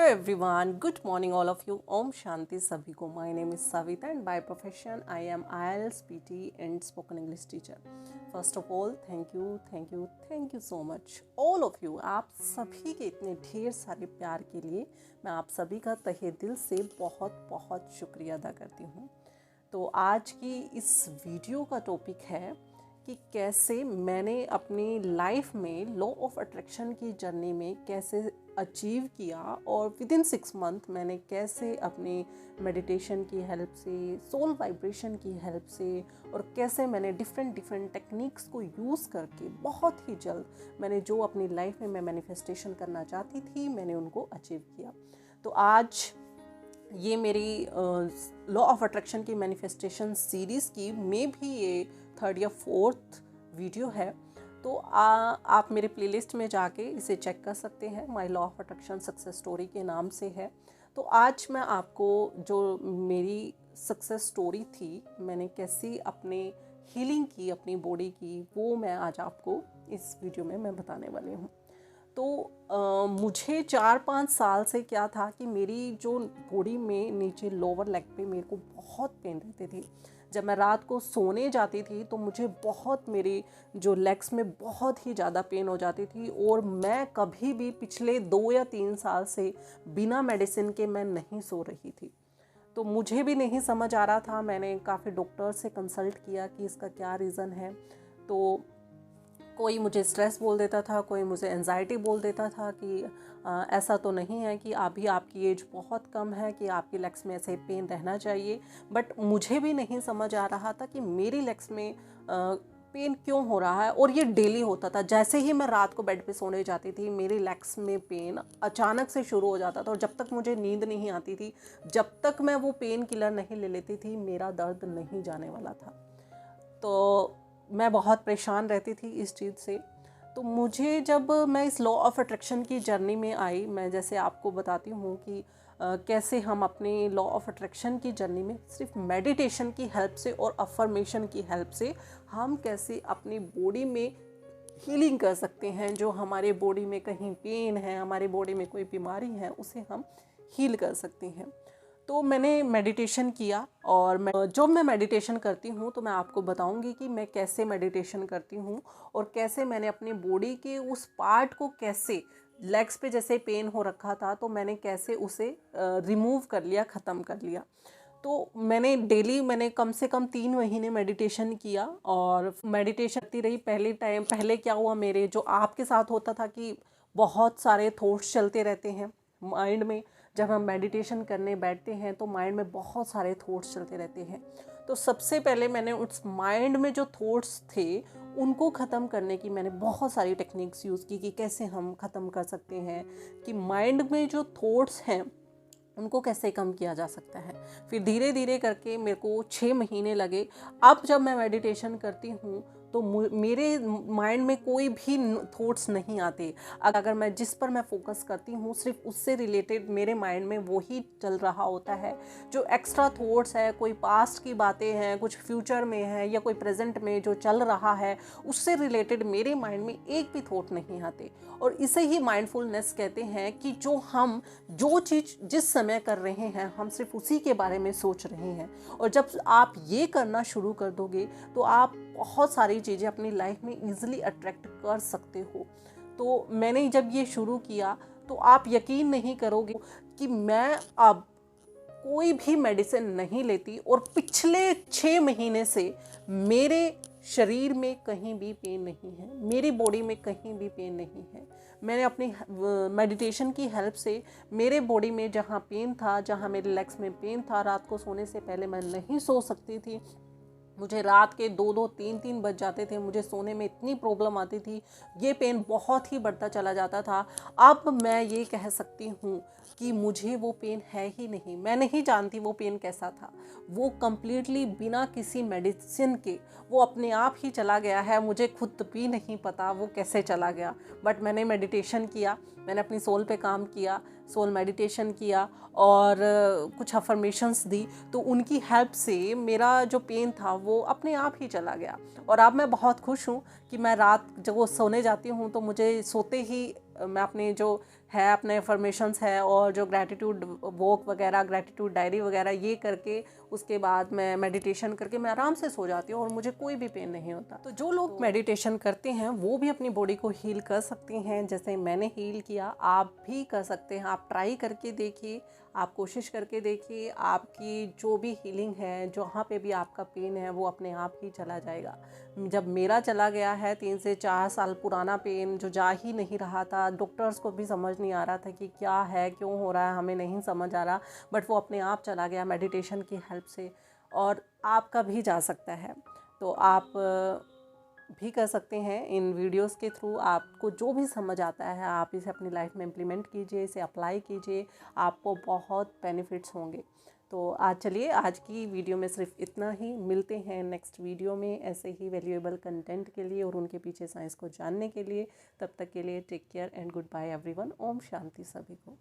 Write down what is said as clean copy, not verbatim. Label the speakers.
Speaker 1: Hello everyone, good morning all of you. Om Shanti सभी को. My name is Savita and by profession I am IELTS PT and spoken English teacher. First of all, thank you so much all of you. आप सभी के इतने ढेर सारे प्यार के लिए मैं आप सभी का तहे दिल से बहुत बहुत शुक्रिया अदा करती हूँ. तो आज की इस वीडियो का टॉपिक है कि कैसे मैंने अपनी लाइफ में लॉ ऑफ अट्रैक्शन की जर्नी में कैसे अचीव किया और विद इन 6 मंथ मैंने कैसे अपनी मेडिटेशन की हेल्प से, सोल वाइब्रेशन की हेल्प से और कैसे मैंने डिफरेंट टेक्निक्स को यूज़ करके बहुत ही जल्द मैंने जो अपनी लाइफ में मैं मैनिफेस्टेशन करना चाहती थी मैंने उनको अचीव किया. तो आज ये मेरी लॉ ऑफ अट्रैक्शन की मैनिफेस्टेशन सीरीज़ की में भी ये 3rd या 4th वीडियो है. तो आप मेरे प्लेलिस्ट में जाके इसे चेक कर सकते हैं. My law of attraction success story के नाम से है. तो आज मैं आपको जो मेरी सक्सेस स्टोरी थी, मैंने कैसी अपने हीलिंग की अपनी बॉडी की, वो मैं आज आपको इस वीडियो में मैं बताने वाली हूँ. तो मुझे 4-5 साल से क्या था कि मेरी जो बॉडी में नीचे लोअर लेग पे मेरे को बहुत पेन रहती थी. जब मैं रात को सोने जाती थी तो मुझे बहुत मेरी जो लेग्स में बहुत ही ज़्यादा पेन हो जाती थी और मैं कभी भी पिछले 2 या 3 साल से बिना मेडिसिन के मैं नहीं सो रही थी. तो मुझे भी नहीं समझ आ रहा था. मैंने काफ़ी डॉक्टर से कंसल्ट किया कि इसका क्या रीज़न है. तो कोई मुझे स्ट्रेस बोल देता था, कोई मुझे एंजाइटी बोल देता था कि ऐसा तो नहीं है कि अभी आपकी एज बहुत कम है कि आपकी लेग्स में ऐसे पेन रहना चाहिए. बट मुझे भी नहीं समझ आ रहा था कि मेरी लेग्स में पेन क्यों हो रहा है. और ये डेली होता था. जैसे ही मैं रात को बेड पे सोने जाती थी मेरी लेग्स में पेन अचानक से शुरू हो जाता था और जब तक मुझे नींद नहीं आती थी, जब तक मैं वो पेन किलर नहीं ले लेती थी, मेरा दर्द नहीं जाने वाला था. तो मैं बहुत परेशान रहती थी इस चीज़ से. तो मुझे जब मैं इस लॉ ऑफ अट्रैक्शन की जर्नी में आई, मैं जैसे आपको बताती हूँ कि कैसे हम अपनी लॉ ऑफ अट्रैक्शन की जर्नी में सिर्फ मेडिटेशन की हेल्प से और अफर्मेशन की हेल्प से हम कैसे अपनी बॉडी में हीलिंग कर सकते हैं. जो हमारे बॉडी में कहीं पेन है, हमारे बॉडी में कोई बीमारी है, उसे हम हील कर सकते हैं. तो मैंने मेडिटेशन किया और जब मैं मेडिटेशन करती हूँ तो मैं आपको बताऊँगी कि मैं कैसे मेडिटेशन करती हूँ और कैसे मैंने अपनी बॉडी के उस पार्ट को कैसे, लेग्स पे जैसे पेन हो रखा था तो मैंने कैसे उसे रिमूव कर लिया, ख़त्म कर लिया. तो मैंने कम से कम 3 महीने मेडिटेशन किया और मेडिटेशन करती रही. पहले क्या हुआ, मेरे जो आपके साथ होता था कि बहुत सारे थॉट्स चलते रहते हैं माइंड में. जब हम मेडिटेशन करने बैठते हैं तो माइंड में बहुत सारे थॉट्स चलते रहते हैं. तो सबसे पहले मैंने उस माइंड में जो थॉट्स थे उनको ख़त्म करने की मैंने बहुत सारी टेक्निक्स यूज़ की कि कैसे हम ख़त्म कर सकते हैं, कि माइंड में जो थॉट्स हैं उनको कैसे कम किया जा सकता है. फिर धीरे धीरे करके मेरे को 6 महीने लगे. अब जब मैं मेडिटेशन करती हूँ तो मेरे माइंड में कोई भी थॉट्स नहीं आते. अगर मैं जिस पर मैं फोकस करती हूँ सिर्फ उससे रिलेटेड मेरे माइंड में वो ही चल रहा होता है. जो एक्स्ट्रा थॉट्स है, कोई पास्ट की बातें हैं, कुछ फ्यूचर में है या कोई प्रेजेंट में जो चल रहा है, उससे रिलेटेड मेरे माइंड में एक भी थॉट नहीं आते. और इसे ही माइंडफुलनेस कहते हैं कि जो चीज़ जिस समय कर रहे हैं हम सिर्फ उसी के बारे में सोच रहे हैं. और जब आप ये करना शुरू कर दोगे तो आप बहुत सारी चीज़ें अपनी लाइफ में ईजिली अट्रैक्ट कर सकते हो. तो मैंने जब ये शुरू किया तो आप यकीन नहीं करोगे कि मैं अब कोई भी मेडिसिन नहीं लेती और पिछले 6 महीने से मेरे शरीर में कहीं भी पेन नहीं है, मेरी बॉडी में कहीं भी पेन नहीं है. मैंने अपनी मेडिटेशन की हेल्प से मेरे बॉडी में जहाँ पेन था, जहाँ मेरे लेग्स में पेन था, रात को सोने से पहले मैं नहीं सो सकती थी. मुझे रात के 2-2, 3-3 बज जाते थे. मुझे सोने में इतनी प्रॉब्लम आती थी, ये पेन बहुत ही बढ़ता चला जाता था. अब मैं ये कह सकती हूँ कि मुझे वो पेन है ही नहीं. मैं नहीं जानती वो पेन कैसा था. वो कम्प्लीटली बिना किसी मेडिसिन के वो अपने आप ही चला गया है. मुझे खुद भी नहीं पता वो कैसे चला गया. बट मैंने मेडिटेशन किया, मैंने अपनी सोल पे काम किया, सोल मेडिटेशन किया और कुछ अफर्मेशंस दी. तो उनकी हेल्प से मेरा जो पेन था वो अपने आप ही चला गया. और अब मैं बहुत खुश हूँ कि मैं रात जब वो सोने जाती हूँ तो मुझे सोते ही मैं अपने जो है, अपने अफर्मेशंस है और जो ग्रैटिट्यूड वॉक वगैरह, ग्रैटिट्यूड डायरी वगैरह ये करके उसके बाद मैं मेडिटेशन करके मैं आराम से सो जाती हूँ और मुझे कोई भी पेन नहीं होता। तो जो लोग मेडिटेशन करते हैं वो भी अपनी बॉडी को हील कर सकते हैं, जैसे मैंने हील किया आप भी कर सकते हैं। आप ट्राई करके देखिए, आप कोशिश करके देखिए, आपकी जो भी हीलिंग है, जहाँ पे भी आपका पेन है वो अपने आप ही चला जाएगा। जब मेरा चला गया है 3 से 4 साल पुराना पेन जो जा ही नहीं रहा था, डॉक्टर्स को भी समझ नहीं आ रहा था कि क्या है, क्यों हो रहा है, हमें नहीं समझ आ रहा, बट वो अपने आप चला गया मेडिटेशन की हेल्प से। और आपका भी जा सकता है। तो आप भी कर सकते हैं इन वीडियोस के थ्रू। आपको जो भी समझ आता है आप इसे अपनी लाइफ में इम्प्लीमेंट कीजिए, इसे अप्लाई कीजिए, आपको बहुत बेनिफिट्स होंगे। तो आज चलिए, आज की वीडियो में सिर्फ इतना ही। मिलते हैं नेक्स्ट वीडियो में ऐसे ही वैल्यूएबल कंटेंट के लिए और उनके पीछे साइंस को जानने के लिए। तब तक के लिए take care and goodbye everyone. ओम शांति सभी को।